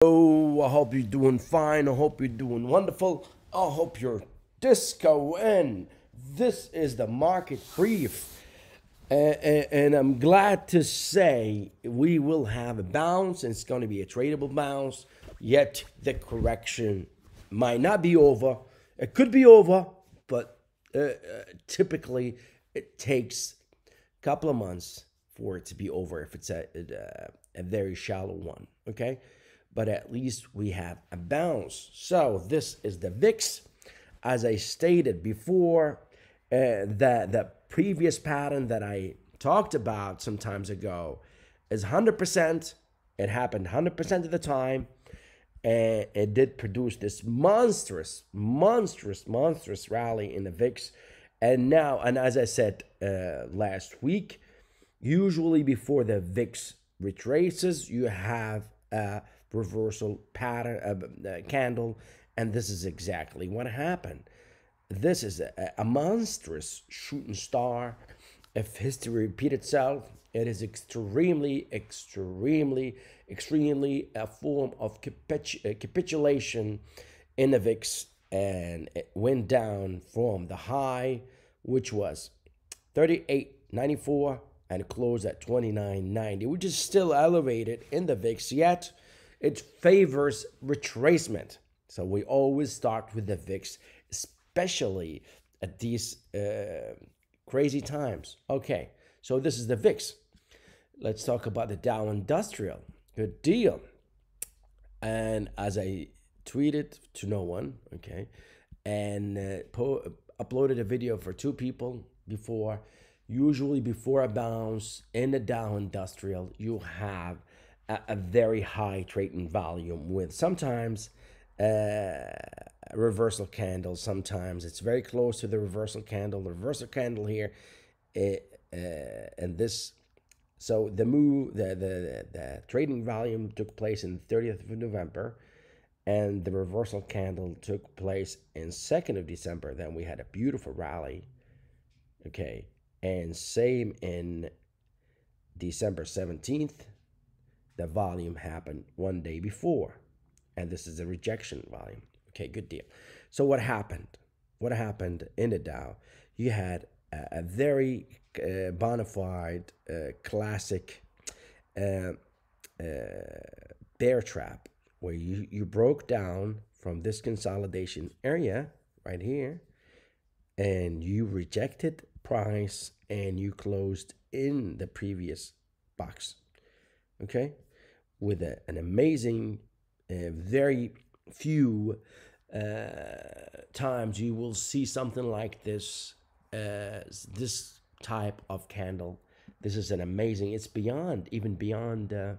Oh, I hope you're doing fine. I hope you're doing wonderful. I hope you're disco in. This is the market brief. And I'm glad to say we will have a bounce, and it's going to be a tradable bounce. Yet the correction might not be over. It could be over, but typically it takes a couple of months for it to be over if it's a very shallow one. Okay, but at least we have a bounce. So this is the VIX. As I stated before, the previous pattern that I talked about some times ago is 100%. It happened 100% of the time. And it did produce this monstrous rally in the VIX. And now, and as I said last week, usually before the VIX retraces, you have a reversal pattern, candle, and this is exactly what happened. This is a monstrous shooting star. If history repeats itself, it is extremely a form of capitulation in the VIX, and it went down from the high, which was 38.94, and closed at 29.90, which is still elevated in the VIX, yet it favors retracement. So we always start with the VIX, especially at these crazy times. Okay, so this is the VIX. Let's talk about the Dow Industrial. Good deal. And as I tweeted to no one, okay, and uploaded a video for two people before. Usually, before a bounce in the Dow Industrial, you have a very high trading volume with sometimes reversal candles. Sometimes it's very close to the reversal candle. The reversal candle here, and this. So the trading volume took place in the 30th of November, and the reversal candle took place in 2nd of December. Then we had a beautiful rally. Okay, and same in December 17th. The volume happened one day before, and this is a rejection volume. Okay, good deal. So what happened? What happened in the Dow? You had a very bona fide, classic bear trap where you broke down from this consolidation area right here, and you rejected price and you closed in the previous box. Okay, with an amazing, very few times you will see something like this, this type of candle. This is an amazing. It's beyond, even beyond a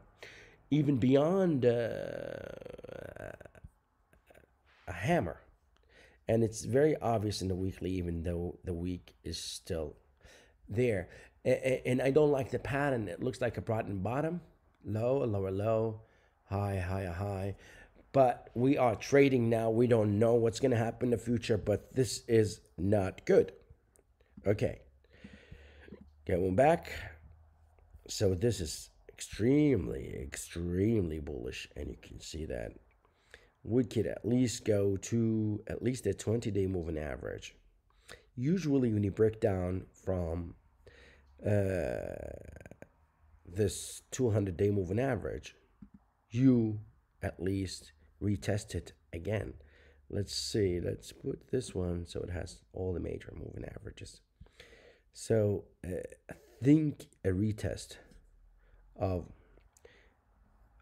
hammer, and it's very obvious in the weekly, even though the week is still there. And I don't like the pattern. It looks like a bottom bottom, low, a lower low, high, high, high. But we are trading now. We don't know what's going to happen in the future, but this is not good. Okay, going back. So this is extremely bullish, and you can see that we could at least go to at least a 20-day moving average. Usually when you break down from this 200-day moving average, you at least retest it again. Let's see, let's put this one so it has all the major moving averages. So I think a retest of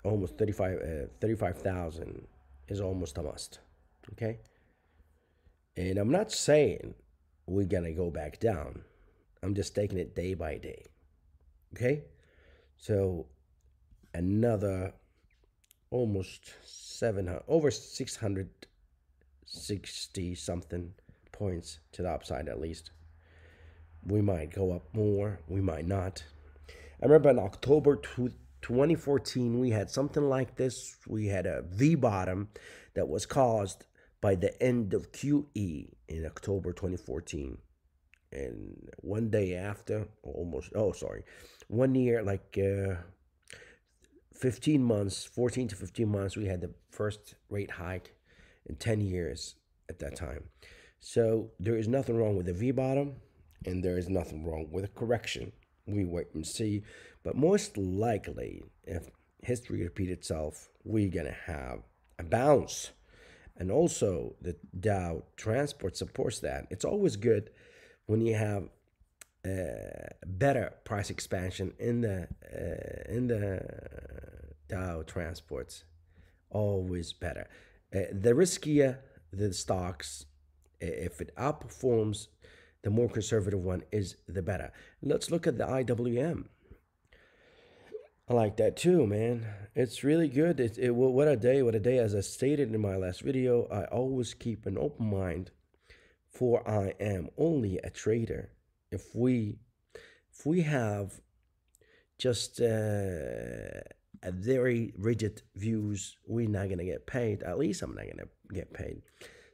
almost 35,000 is almost a must. Okay, and I'm not saying we're gonna go back down. I'm just taking it day by day. Okay, so another almost 700, over 660 something points to the upside at least. We might go up more, we might not. I remember in October 2014, we had something like this. We had a V bottom that was caused by the end of QE in October 2014. And one day after, almost, oh, sorry, 1 year, like 15 months, 14 to 15 months, we had the first rate hike in 10 years at that time. So there is nothing wrong with the V bottom, and there is nothing wrong with a correction. We wait and see. But most likely, if history repeats itself, we're going to have a bounce. And also, the Dow Transport supports that. It's always good when you have better price expansion in the Dow Transports. Always better. The riskier the stocks, if it outperforms, the more conservative one is the better. Let's look at the IWM. I like that too, man. It's really good. What a day, what a day. As I stated in my last video, I always keep an open mind, for I am only a trader. If we have just a very rigid views, we're not gonna get paid. At least I'm not gonna get paid.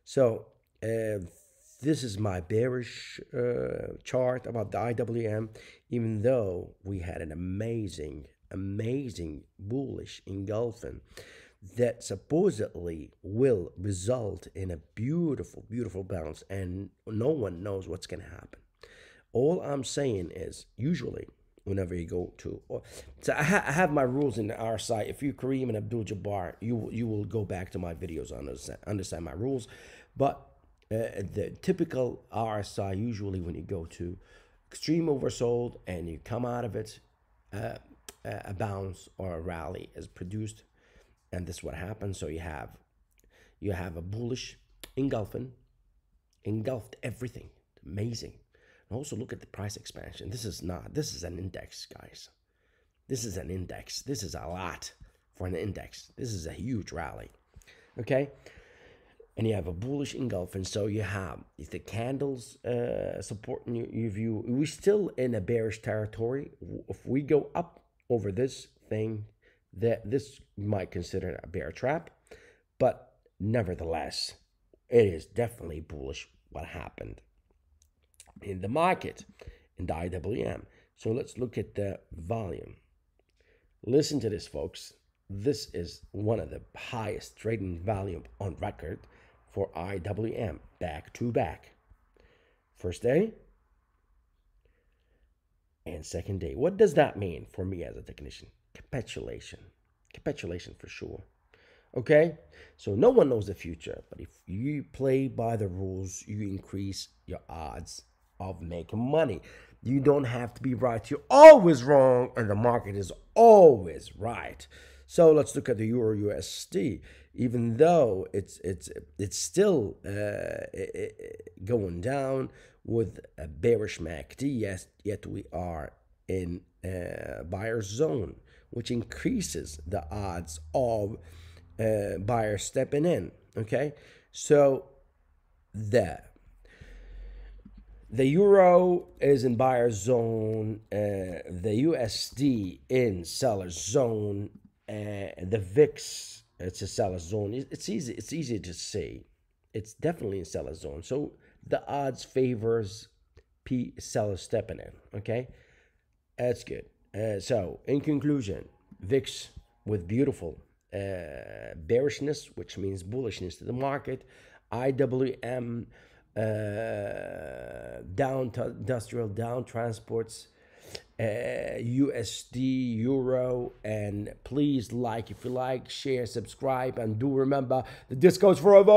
So this is my bearish chart about the IWM. Even though we had an amazing bullish engulfing that supposedly will result in a beautiful bounce, and no one knows what's gonna happen. All I'm saying is, usually, whenever you go to, so I have my rules in the RSI. If you're Kareem and Abdul Jabbar, you will go back to my videos on understand my rules. But the typical RSI, usually when you go to extreme oversold and you come out of it, a bounce or a rally is produced, and this is what happens. So you have a bullish engulfed everything. Amazing. And also look at the price expansion. This is an index, guys. This is an index. This is a lot for an index. This is a huge rally. Okay? And you have a bullish engulfing. So you have the candles supporting your view. We're still in a bearish territory. If we go up over this thing, that this might consider a bear trap, but nevertheless, it is definitely bullish what happened in the market, in the IWM. So let's look at the volume. Listen to this, folks. This is one of the highest trading volume on record for IWM, back to back. First day and second day. What does that mean for me as a technician? Capitulation for sure. Okay, so no one knows the future, but if you play by the rules, you increase your odds of making money. You don't have to be right. You're always wrong, and the market is always right. So let's look at the Euro USD. Even though it's still going down with a bearish MACD, yes, yet we are in buyer zone, which increases the odds of buyers stepping in. Okay, so the euro is in buyer zone, the USD in seller zone, the VIX, it's a seller zone. It's easy to see. It's definitely in seller zone. So the odds favors seller stepping in. Okay, that's good. So in conclusion, VIX with beautiful bearishness, which means bullishness to the market. IWM down industrial, down transports, USD, Euro, and please like if you like, share, subscribe, and do remember the disco's forever.